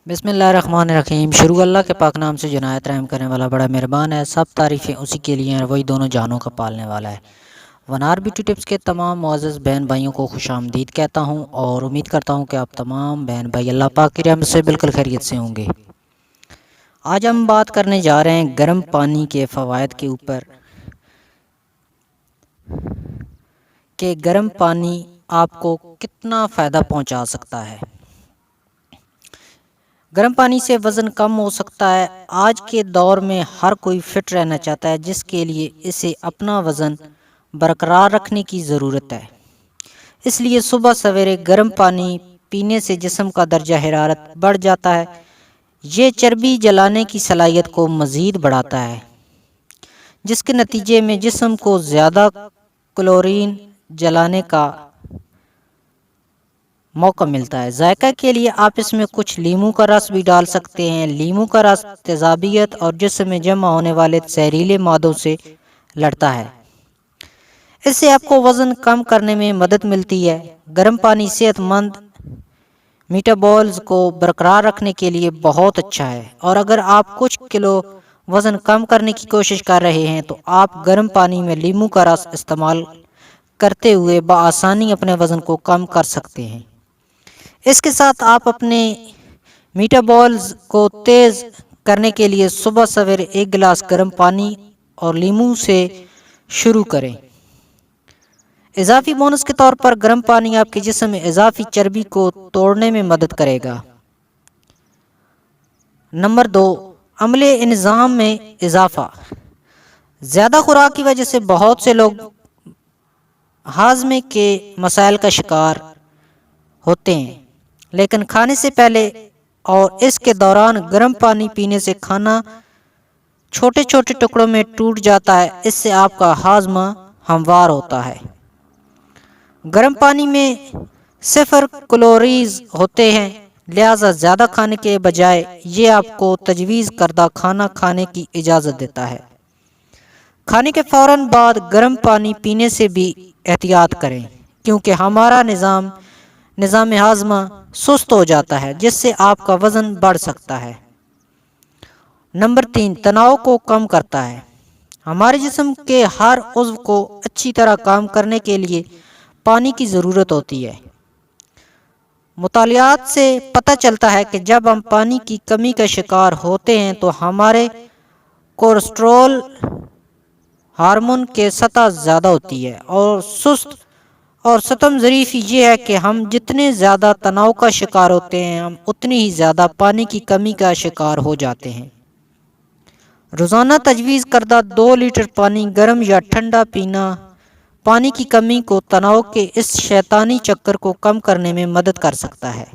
بسم اللہ الرحمن الرحیم۔ شروع اللہ کے پاک نام سے جو نہایت رحم کرنے والا بڑا مہربان ہے۔ سب تعریفیں اسی کے لیے ہیں، وہی دونوں جہانوں کا پالنے والا ہے۔ ونار بیوٹی ٹپس کے تمام معزز بہن بھائیوں کو خوش آمدید کہتا ہوں اور امید کرتا ہوں کہ آپ تمام بہن بھائی اللہ پاک کی رحمت سے بالکل خیریت سے ہوں گے۔ آج ہم بات کرنے جا رہے ہیں گرم پانی کے فوائد کے اوپر کہ گرم پانی آپ کو کتنا فائدہ پہنچا سکتا ہے۔ گرم پانی سے وزن کم ہو سکتا ہے۔ آج کے دور میں ہر کوئی فٹ رہنا چاہتا ہے، جس کے لیے اسے اپنا وزن برقرار رکھنے کی ضرورت ہے۔ اس لیے صبح سویرے گرم پانی پینے سے جسم کا درجہ حرارت بڑھ جاتا ہے۔ یہ چربی جلانے کی صلاحیت کو مزید بڑھاتا ہے، جس کے نتیجے میں جسم کو زیادہ کیلورین جلانے کا موقع ملتا ہے۔ ذائقہ کے لیے آپ اس میں کچھ لیموں کا رس بھی ڈال سکتے ہیں۔ لیموں کا رس تیزابیت اور جسم میں جمع ہونے والے زہریلے مادوں سے لڑتا ہے۔ اس سے آپ کو وزن کم کرنے میں مدد ملتی ہے۔ گرم پانی صحت مند میٹابولز کو برقرار رکھنے کے لیے بہت اچھا ہے، اور اگر آپ کچھ کلو وزن کم کرنے کی کوشش کر رہے ہیں تو آپ گرم پانی میں لیموں کا رس استعمال کرتے ہوئے بآسانی اپنے وزن کو کم کر سکتے ہیں۔ اس کے ساتھ آپ اپنے میٹابولز کو تیز کرنے کے لیے صبح سویرے ایک گلاس گرم پانی اور لیموں سے شروع کریں۔ اضافی بونس کے طور پر گرم پانی آپ کے جسم میں اضافی چربی کو توڑنے میں مدد کرے گا۔ نمبر 2، عملے نظام میں اضافہ۔ زیادہ خوراک کی وجہ سے بہت سے لوگ ہاضمے کے مسائل کا شکار ہوتے ہیں، لیکن کھانے سے پہلے اور اس کے دوران گرم پانی پینے سے کھانا چھوٹے چھوٹے ٹکڑوں میں ٹوٹ جاتا ہے۔ اس سے آپ کا ہاضمہ ہموار ہوتا ہے۔ گرم پانی میں 0 کیلوریز ہوتے ہیں، لہذا زیادہ کھانے کے بجائے یہ آپ کو تجویز کردہ کھانا کھانے کی اجازت دیتا ہے۔ کھانے کے فوراً بعد گرم پانی پینے سے بھی احتیاط کریں، کیونکہ ہمارا نظام ہاضمہ سست ہو جاتا ہے، جس سے آپ کا وزن بڑھ سکتا ہے۔ نمبر 3، تناؤ کو کم کرتا ہے۔ ہمارے جسم کے ہر عضو کو اچھی طرح کام کرنے کے لیے پانی کی ضرورت ہوتی ہے۔ مطالعات سے پتہ چلتا ہے کہ جب ہم پانی کی کمی کا شکار ہوتے ہیں تو ہمارے کورٹیزول ہارمون کی سطح زیادہ ہوتی ہے، اور ستم ظریف یہ ہے کہ ہم جتنے زیادہ تناؤ کا شکار ہوتے ہیں، ہم اتنی ہی زیادہ پانی کی کمی کا شکار ہو جاتے ہیں۔ روزانہ تجویز کردہ 2 لیٹر پانی گرم یا ٹھنڈا پینا پانی کی کمی کو تناؤ کے اس شیطانی چکر کو کم کرنے میں مدد کر سکتا ہے۔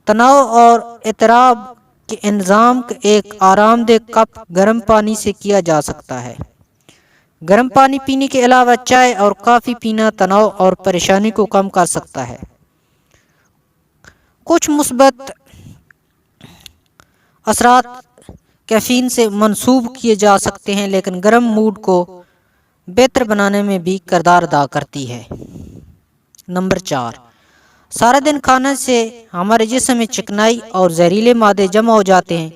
تناؤ اور اضطراب کے انتظام کا ایک آرام دہ کپ گرم پانی سے کیا جا سکتا ہے۔ گرم پانی پینے کے علاوہ چائے اور کافی پینا تناؤ اور پریشانی کو کم کر سکتا ہے۔ کچھ مثبت اثرات کیفین سے منسوب کیے جا سکتے ہیں، لیکن گرم موڈ کو بہتر بنانے میں بھی کردار ادا کرتی ہے۔ نمبر 4، سارا دن کھانے سے ہمارے جسم میں چکنائی اور زہریلے مادے جمع ہو جاتے ہیں،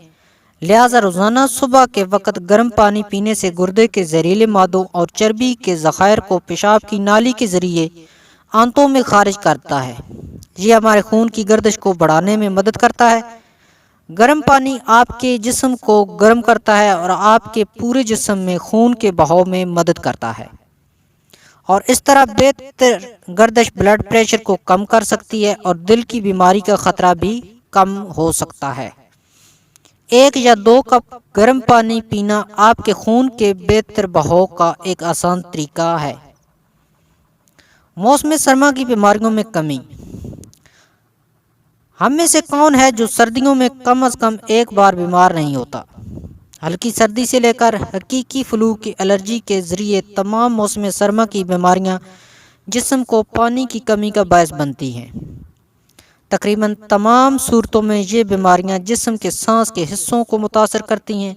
لہذا روزانہ صبح کے وقت گرم پانی پینے سے گردے کے زہریلے مادوں اور چربی کے ذخائر کو پیشاب کی نالی کے ذریعے آنتوں میں خارج کرتا ہے۔ یہ ہمارے خون کی گردش کو بڑھانے میں مدد کرتا ہے۔ گرم پانی آپ کے جسم کو گرم کرتا ہے اور آپ کے پورے جسم میں خون کے بہاؤ میں مدد کرتا ہے، اور اس طرح بہتر گردش بلڈ پریشر کو کم کر سکتی ہے اور دل کی بیماری کا خطرہ بھی کم ہو سکتا ہے۔ 1 یا 2 کپ گرم پانی پینا آپ کے خون کے بہتر بہاؤ کا ایک آسان طریقہ ہے۔ موسم سرما کی بیماریوں میں کمی۔ ہم میں سے کون ہے جو سردیوں میں کم از کم ایک بار بیمار نہیں ہوتا؟ ہلکی سردی سے لے کر حقیقی فلو کی الرجی کے ذریعے تمام موسم سرما کی بیماریاں جسم کو پانی کی کمی کا باعث بنتی ہیں۔ تقریباً تمام صورتوں میں یہ بیماریاں جسم کے سانس کے حصوں کو متاثر کرتی ہیں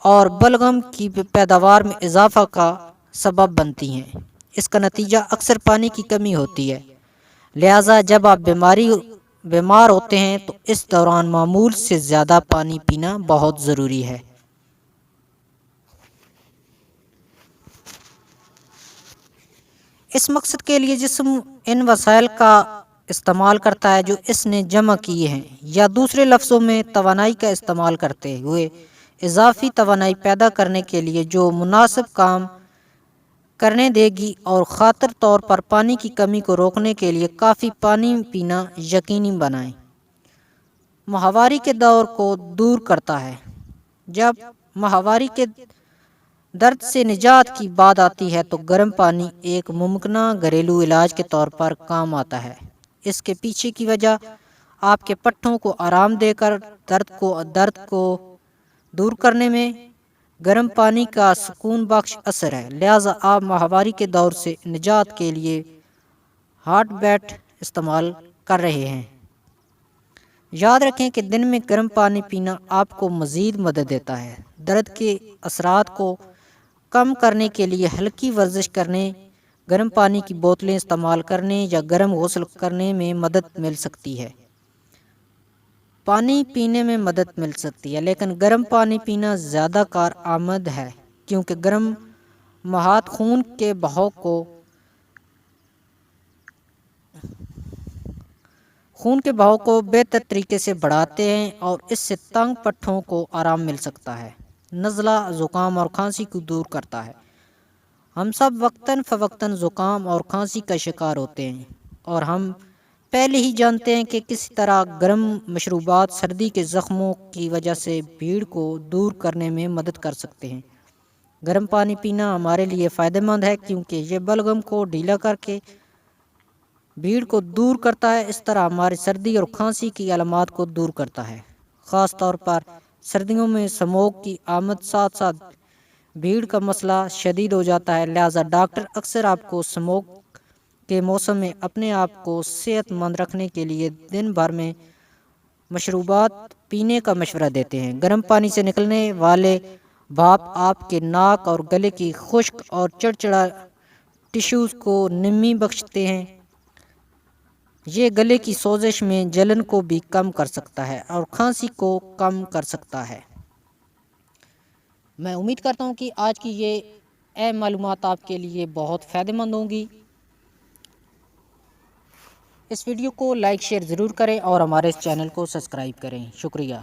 اور بلغم کی پیداوار میں اضافہ کا سبب بنتی ہیں۔ اس کا نتیجہ اکثر پانی کی کمی ہوتی ہے، لہٰذا جب آپ بیمار ہوتے ہیں تو اس دوران معمول سے زیادہ پانی پینا بہت ضروری ہے۔ اس مقصد کے لیے جسم ان وسائل کا استعمال کرتا ہے جو اس نے جمع کیے ہیں، یا دوسرے لفظوں میں توانائی کا استعمال کرتے ہوئے اضافی توانائی پیدا کرنے کے لیے جو مناسب کام کرنے دے گی، اور خاطر طور پر پانی کی کمی کو روکنے کے لیے کافی پانی پینا یقینی بنائیں۔ ماہواری کے دور کو دور کرتا ہے۔ جب ماہواری کے درد سے نجات کی بات آتی ہے تو گرم پانی ایک ممکنہ گھریلو علاج کے طور پر کام آتا ہے۔ اس کے پیچھے کی وجہ آپ کے پٹھوں کو آرام دے کر درد کو دور کرنے میں گرم پانی کا سکون بخش اثر ہے، لہذا آپ ماہواری کے دور سے نجات کے لیے ہاٹ بیٹ استعمال کر رہے ہیں۔ یاد رکھیں کہ دن میں گرم پانی پینا آپ کو مزید مدد دیتا ہے۔ درد کے اثرات کو کم کرنے کے لیے ہلکی ورزش کرنے، گرم پانی کی بوتلیں استعمال کرنے یا گرم غسل کرنے میں مدد مل سکتی ہے۔ پانی پینے میں مدد مل سکتی ہے، لیکن گرم پانی پینا زیادہ کارآمد ہے کیونکہ گرم مائعات خون کے بہاؤ کو بہتر طریقے سے بڑھاتے ہیں اور اس سے تنگ پٹھوں کو آرام مل سکتا ہے، نزلہ، زکام اور کھانسی کو دور کرتا ہے۔ ہم سب وقتاً فوقتاً زکام اور کھانسی کا شکار ہوتے ہیں، اور ہم پہلے ہی جانتے ہیں کہ کس طرح گرم مشروبات سردی کے زخموں کی وجہ سے بھیڑ کو دور کرنے میں مدد کر سکتے ہیں۔ گرم پانی پینا ہمارے لیے فائدہ مند ہے کیونکہ یہ بلغم کو ڈھیلا کر کے بھیڑ کو دور کرتا ہے، اس طرح ہماری سردی اور کھانسی کی علامات کو دور کرتا ہے۔ خاص طور پر سردیوں میں اسموگ کی آمد ساتھ ساتھ بھیڑ کا مسئلہ شدید ہو جاتا ہے، لہذا ڈاکٹر اکثر آپ کو اسموگ کے موسم میں اپنے آپ کو صحت مند رکھنے کے لیے دن بھر میں مشروبات پینے کا مشورہ دیتے ہیں۔ گرم پانی سے نکلنے والے بھاپ آپ کے ناک اور گلے کی خشک اور چڑچڑا ٹشوز کو نمی بخشتے ہیں۔ یہ گلے کی سوزش میں جلن کو بھی کم کر سکتا ہے اور کھانسی کو کم کر سکتا ہے۔ میں امید کرتا ہوں کہ آج کی یہ اہم معلومات آپ کے لیے بہت فائدہ مند ہوں گی۔ اس ویڈیو کو لائک شیئر ضرور کریں اور ہمارے اس چینل کو سبسکرائب کریں۔ شکریہ۔